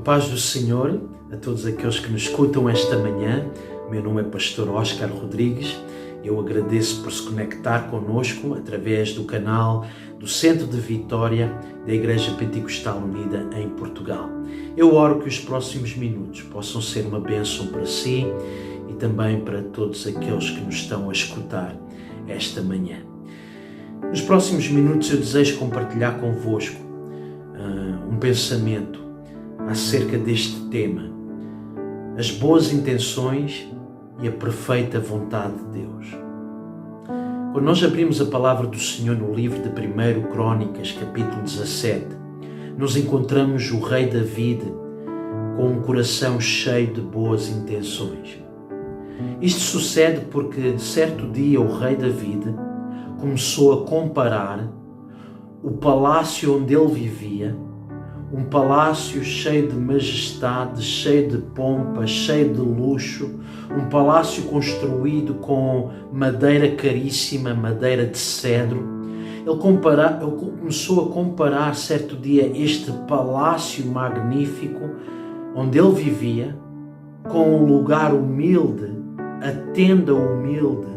A paz do Senhor a todos aqueles que nos escutam esta manhã. Meu nome é Pastor Oscar Rodrigues. Eu agradeço por se conectar conosco através do canal do Centro de Vitória da Igreja Pentecostal Unida em Portugal. Eu oro que os próximos minutos possam ser uma bênção para si e também para todos aqueles que nos estão a escutar esta manhã. Nos próximos minutos eu desejo compartilhar convosco um pensamento acerca deste tema: as boas intenções e a perfeita vontade de Deus. Quando nós abrimos a palavra do Senhor no livro de 1 Crônicas, capítulo 17, nos encontramos o rei David com um coração cheio de boas intenções. Isto sucede porque certo dia o rei David começou a comparar o palácio onde ele vivia, um palácio cheio de majestade, cheio de pompa, cheio de luxo, um palácio construído com madeira caríssima, madeira de cedro. Ele começou a comparar certo dia este palácio magnífico onde ele vivia com um lugar humilde, a tenda humilde,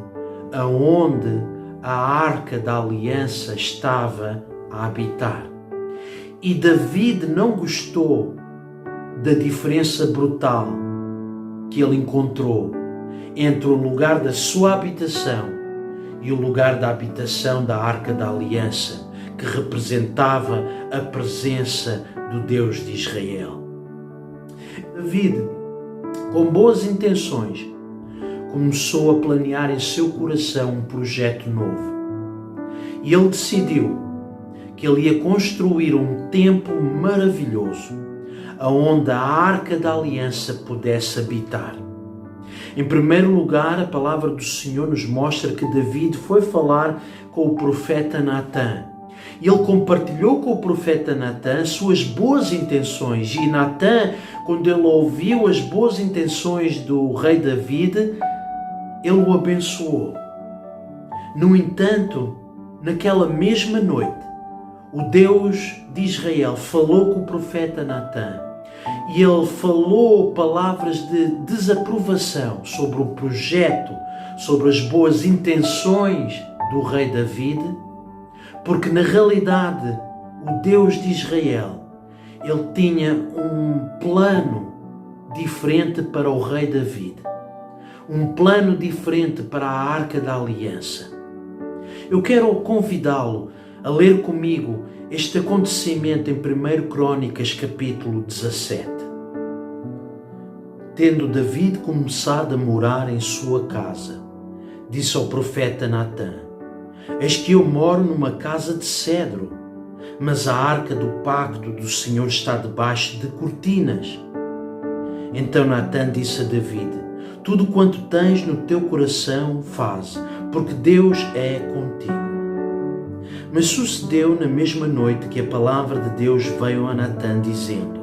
aonde a Arca da Aliança estava a habitar. E David não gostou da diferença brutal que ele encontrou entre o lugar da sua habitação e o lugar da habitação da Arca da Aliança, que representava a presença do Deus de Israel. David, com boas intenções, começou a planear em seu coração um projeto novo. E ele decidiu que ele ia construir um templo maravilhoso, aonde a Arca da Aliança pudesse habitar. Em primeiro lugar, a palavra do Senhor nos mostra que David foi falar com o profeta Natã. E ele compartilhou com o profeta Natã suas boas intenções. E Natã, quando ele ouviu as boas intenções do rei David, ele o abençoou. No entanto, naquela mesma noite, o Deus de Israel falou com o profeta Natã e ele falou palavras de desaprovação sobre o projeto, sobre as boas intenções do rei David, porque na realidade o Deus de Israel, ele tinha um plano diferente para o rei David, um plano diferente para a Arca da Aliança. Eu quero convidá-lo a ler comigo este acontecimento em 1 Crônicas, capítulo 17. Tendo David começado a morar em sua casa, disse ao profeta Natã: eis que eu moro numa casa de cedro, mas a arca do pacto do Senhor está debaixo de cortinas. Então Natã disse a David: tudo quanto tens no teu coração faz, porque Deus é contigo. Mas sucedeu na mesma noite que a palavra de Deus veio a Natã, dizendo: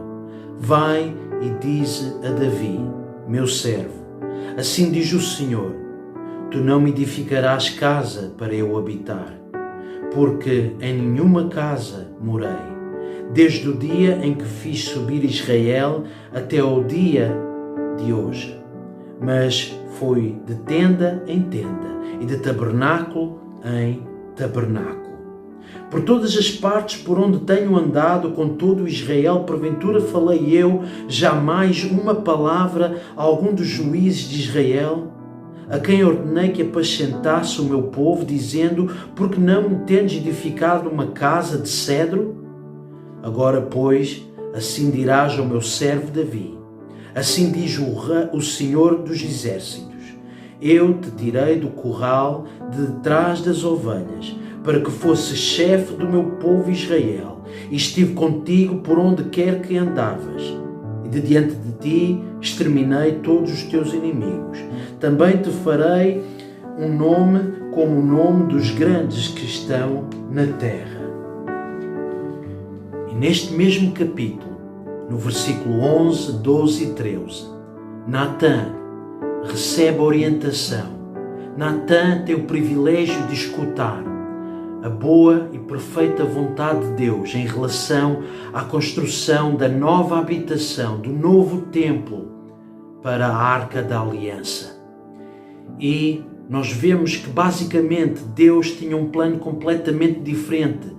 vai e dize a Davi, meu servo, assim diz o Senhor: tu não me edificarás casa para eu habitar, porque em nenhuma casa morei, desde o dia em que fiz subir Israel até ao dia de hoje. Mas foi de tenda em tenda e de tabernáculo em tabernáculo. Por todas as partes por onde tenho andado com todo Israel, porventura falei eu jamais uma palavra a algum dos juízes de Israel, a quem ordenei que apacentasse o meu povo, dizendo: porque não me tendes edificado uma casa de cedro? Agora, pois, assim dirás ao meu servo Davi: assim diz o Senhor dos Exércitos: eu te tirei do curral de trás das ovelhas, para que fosses chefe do meu povo Israel, e estive contigo por onde quer que andavas, e de diante de ti exterminei todos os teus inimigos. Também te farei um nome como o nome dos grandes que estão na terra. E neste mesmo capítulo, no versículo 11, 12 e 13, Natã recebe orientação. Natã tem o privilégio de escutar a boa e perfeita vontade de Deus em relação à construção da nova habitação, do novo templo para a Arca da Aliança. E nós vemos que basicamente Deus tinha um plano completamente diferente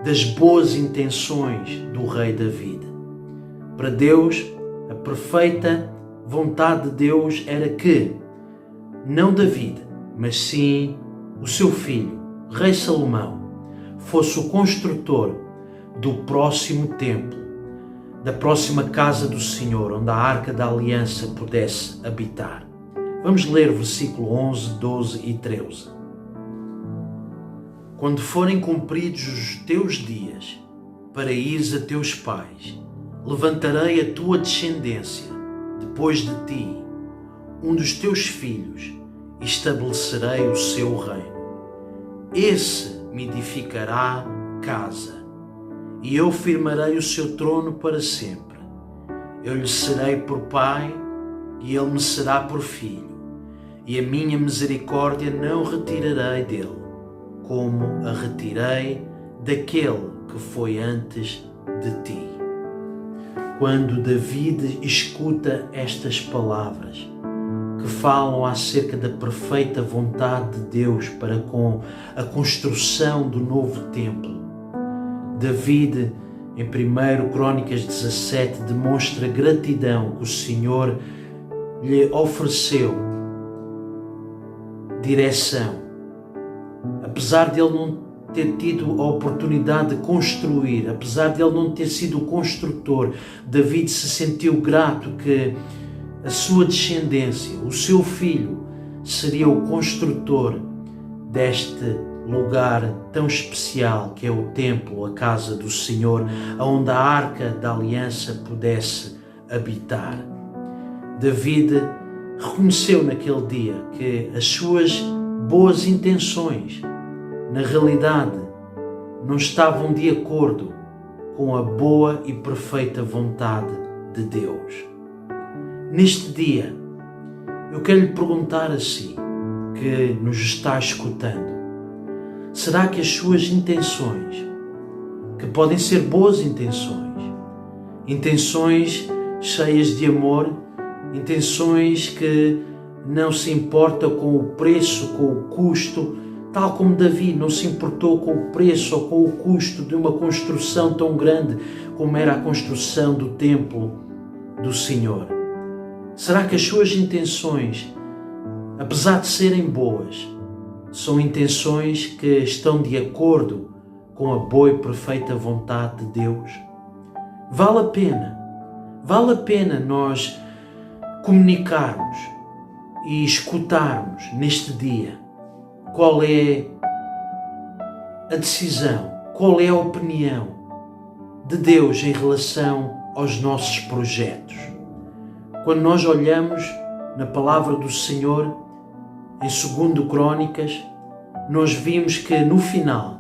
das boas intenções do rei David. Para Deus, a perfeita vontade de Deus era que não David, mas sim o seu filho, rei Salomão, fosse o construtor do próximo templo, da próxima casa do Senhor, onde a Arca da Aliança pudesse habitar. Vamos ler versículo 11, 12 e 13. Quando forem cumpridos os teus dias para ires a teus pais, levantarei a tua descendência depois de ti, um dos teus filhos, e estabelecerei o seu reino. Esse me edificará casa, e eu firmarei o seu trono para sempre. Eu lhe serei por pai, e ele me será por filho, e a minha misericórdia não retirarei dele, como a retirei daquele que foi antes de ti. Quando David escuta estas palavras, que falam acerca da perfeita vontade de Deus para com a construção do novo templo, David, em 1 Crônicas 17, demonstra gratidão que o Senhor lhe ofereceu direção. Apesar de ele não ter tido a oportunidade de construir, apesar de ele não ter sido o construtor, David se sentiu grato que a sua descendência, o seu filho, seria o construtor deste lugar tão especial que é o templo, a casa do Senhor, onde a Arca da Aliança pudesse habitar. David reconheceu naquele dia que as suas boas intenções, na realidade, não estavam de acordo com a boa e perfeita vontade de Deus. Neste dia, eu quero lhe perguntar a si, que nos está escutando, será que as suas intenções, que podem ser boas intenções, intenções cheias de amor, intenções que não se importam com o preço, com o custo, tal como Davi não se importou com o preço ou com o custo de uma construção tão grande como era a construção do templo do Senhor? Será que as suas intenções, apesar de serem boas, são intenções que estão de acordo com a boa e perfeita vontade de Deus? Vale a pena nós comunicarmos e escutarmos neste dia qual é a decisão, qual é a opinião de Deus em relação aos nossos projetos. Quando nós olhamos na palavra do Senhor, em 2 Crônicas, nós vimos que no final,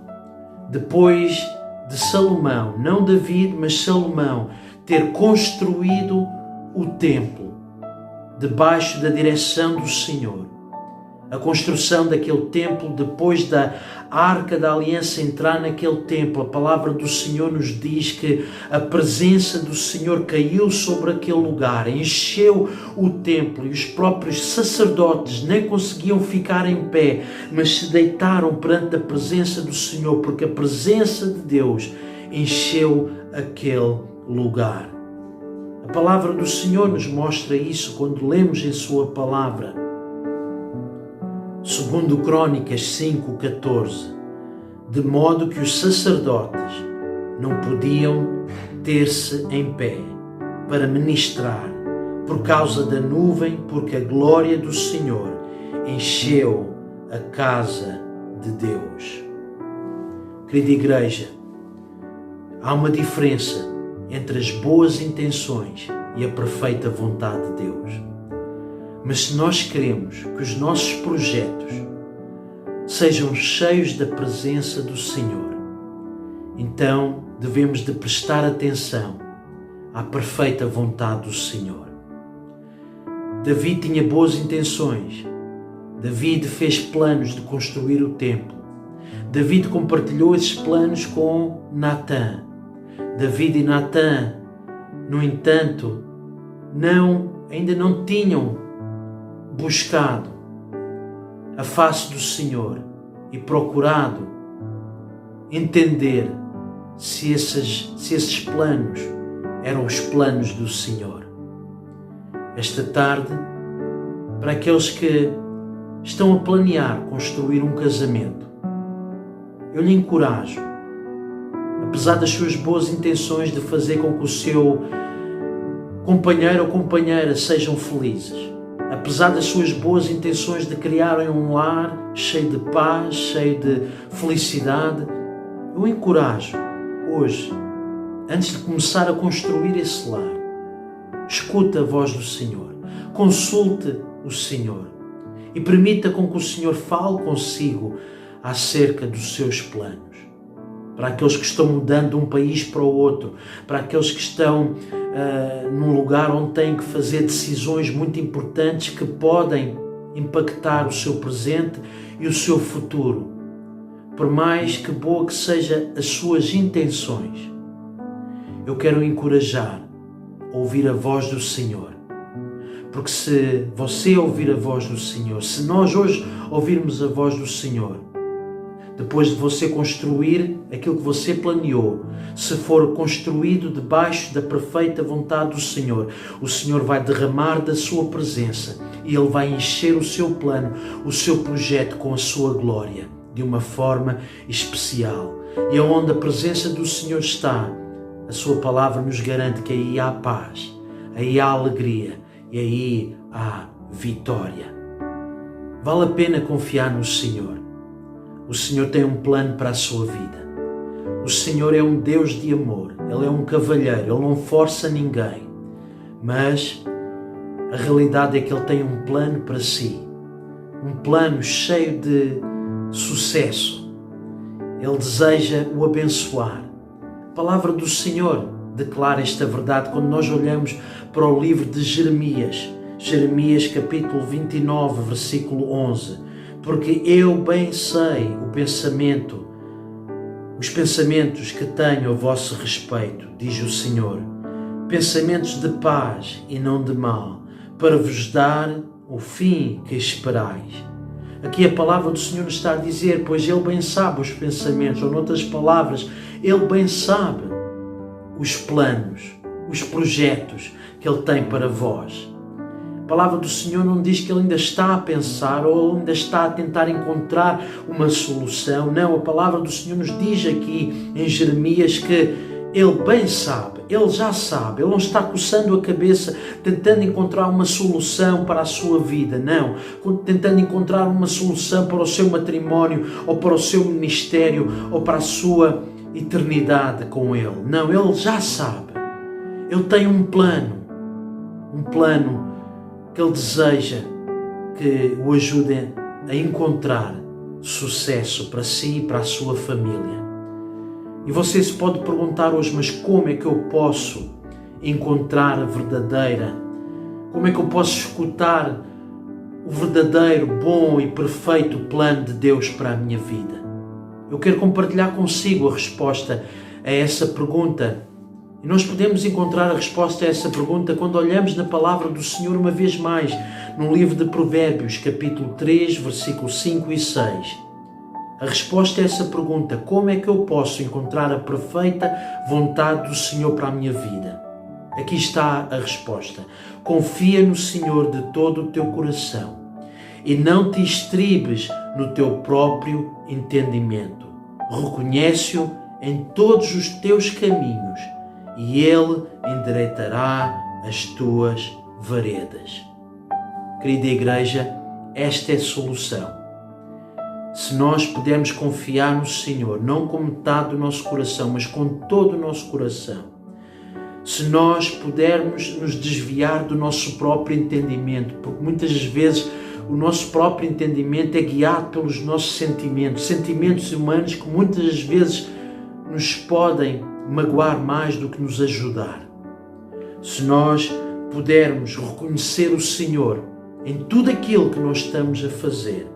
depois de Salomão, não David, mas Salomão, ter construído o templo, debaixo da direção do Senhor, a construção daquele templo, depois da Arca da Aliança entrar naquele templo, a palavra do Senhor nos diz que a presença do Senhor caiu sobre aquele lugar, encheu o templo e os próprios sacerdotes nem conseguiam ficar em pé, mas se deitaram perante a presença do Senhor, porque a presença de Deus encheu aquele lugar. A palavra do Senhor nos mostra isso quando lemos em sua palavra. 2 Crônicas 5:14, de modo que os sacerdotes não podiam ter-se em pé para ministrar por causa da nuvem, porque a glória do Senhor encheu a casa de Deus. Querida igreja, há uma diferença entre as boas intenções e a perfeita vontade de Deus. Mas se nós queremos que os nossos projetos sejam cheios da presença do Senhor, então devemos de prestar atenção à perfeita vontade do Senhor. Davi tinha boas intenções. Davi fez planos de construir o templo. David compartilhou esses planos com Natã. David e Natã, no entanto, ainda não tinham buscado a face do Senhor e procurado entender se esses planos eram os planos do Senhor. Esta tarde, para aqueles que estão a planear construir um casamento, eu lhe encorajo, apesar das suas boas intenções de fazer com que o seu companheiro ou companheira sejam felizes, apesar das suas boas intenções de criarem um lar cheio de paz, cheio de felicidade, eu encorajo hoje, antes de começar a construir esse lar, escuta a voz do Senhor, consulte o Senhor e permita com que o Senhor fale consigo acerca dos seus planos. Para aqueles que estão mudando de um país para o outro, para aqueles que estão num lugar onde têm que fazer decisões muito importantes que podem impactar o seu presente e o seu futuro. Por mais que boa que sejam as suas intenções, eu quero encorajar a ouvir a voz do Senhor. Porque se você ouvir a voz do Senhor, se nós hoje ouvirmos a voz do Senhor, depois de você construir aquilo que você planeou, se for construído debaixo da perfeita vontade do Senhor, o Senhor vai derramar da sua presença e Ele vai encher o seu plano, o seu projeto com a sua glória, de uma forma especial. E onde a presença do Senhor está, a sua palavra nos garante que aí há paz, aí há alegria e aí há vitória. Vale a pena confiar no Senhor. O Senhor tem um plano para a sua vida. O Senhor é um Deus de amor. Ele é um cavalheiro. Ele não força ninguém. Mas a realidade é que Ele tem um plano para si. Um plano cheio de sucesso. Ele deseja o abençoar. A palavra do Senhor declara esta verdade quando nós olhamos para o livro de Jeremias. Jeremias capítulo 29, versículo 11. Porque eu bem sei os pensamentos que tenho a vosso respeito, diz o Senhor, pensamentos de paz e não de mal, para vos dar o fim que esperais. Aqui a palavra do Senhor nos está a dizer, pois Ele bem sabe os pensamentos, ou noutras palavras, Ele bem sabe os planos, os projetos que Ele tem para vós. A palavra do Senhor não diz que Ele ainda está a pensar ou ainda está a tentar encontrar uma solução. Não, a palavra do Senhor nos diz aqui em Jeremias que Ele bem sabe, Ele já sabe, Ele não está coçando a cabeça tentando encontrar uma solução para a sua vida, não, tentando encontrar uma solução para o seu matrimónio ou para o seu ministério ou para a sua eternidade com Ele. Não, Ele já sabe, Ele tem um plano que Ele deseja que o ajude a encontrar sucesso para si e para a sua família. E você se pode perguntar hoje, mas como é que eu posso encontrar a verdadeira? Como é que eu posso escutar o verdadeiro, bom e perfeito plano de Deus para a minha vida? Eu quero compartilhar consigo a resposta a essa pergunta. E nós podemos encontrar a resposta a essa pergunta quando olhamos na palavra do Senhor uma vez mais, no livro de Provérbios, capítulo 3, versículos 5 e 6. A resposta a essa pergunta, como é que eu posso encontrar a perfeita vontade do Senhor para a minha vida? Aqui está a resposta. Confia no Senhor de todo o teu coração e não te estribes no teu próprio entendimento. Reconhece-o em todos os teus caminhos e Ele endireitará as tuas veredas. Querida igreja, esta é a solução. Se nós pudermos confiar no Senhor, não com metade do nosso coração, mas com todo o nosso coração, se nós pudermos nos desviar do nosso próprio entendimento, porque muitas vezes o nosso próprio entendimento é guiado pelos nossos sentimentos humanos que muitas vezes nos podem magoar mais do que nos ajudar. Se nós pudermos reconhecer o Senhor em tudo aquilo que nós estamos a fazer,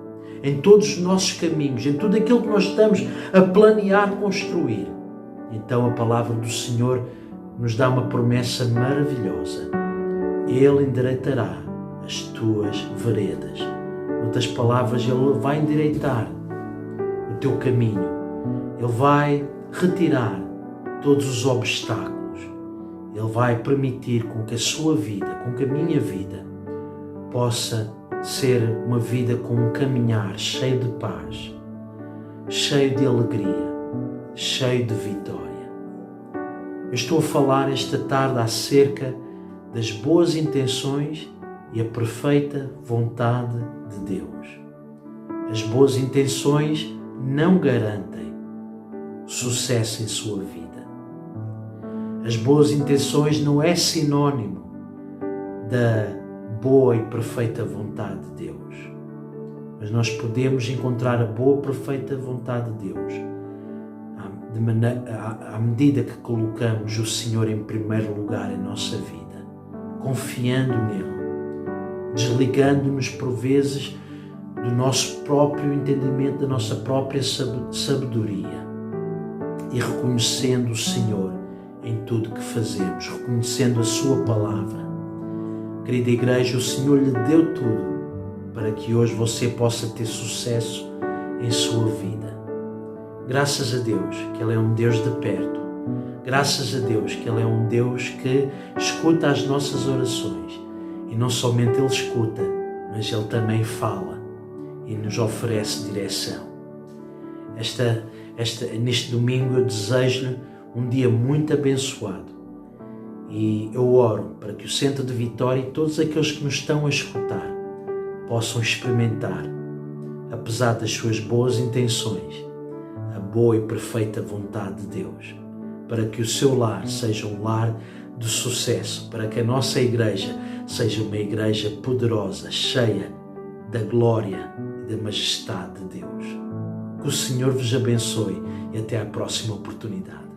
em todos os nossos caminhos, em tudo aquilo que nós estamos a planear construir. Então a palavra do Senhor nos dá uma promessa maravilhosa. Ele endireitará as tuas veredas. Em outras palavras, Ele vai endireitar o teu caminho. Ele vai retirar todos os obstáculos. Ele vai permitir com que a sua vida, com que a minha vida, possa ser uma vida com um caminhar cheio de paz, cheio de alegria, cheio de vitória. Eu estou a falar esta tarde acerca das boas intenções e a perfeita vontade de Deus. As boas intenções não garantem sucesso em sua vida. As boas intenções não é sinónimo da boa e perfeita vontade de Deus. Mas nós podemos encontrar a boa e perfeita vontade de Deus à medida que colocamos o Senhor em primeiro lugar em nossa vida, confiando nele, desligando-nos por vezes do nosso próprio entendimento, da nossa própria sabedoria e reconhecendo o Senhor em tudo que fazemos, reconhecendo a sua palavra. Querida igreja, o Senhor lhe deu tudo para que hoje você possa ter sucesso em sua vida. Graças a Deus que Ele é um Deus de perto. Graças a Deus que Ele é um Deus que escuta as nossas orações. E não somente Ele escuta, mas Ele também fala e nos oferece direção. Neste domingo eu desejo-lhe um dia muito abençoado. E eu oro para que o Centro de Vitória e todos aqueles que nos estão a escutar possam experimentar, apesar das suas boas intenções, a boa e perfeita vontade de Deus, para que o seu lar seja um lar de sucesso, para que a nossa igreja seja uma igreja poderosa, cheia da glória e da majestade de Deus. Que o Senhor vos abençoe e até à próxima oportunidade.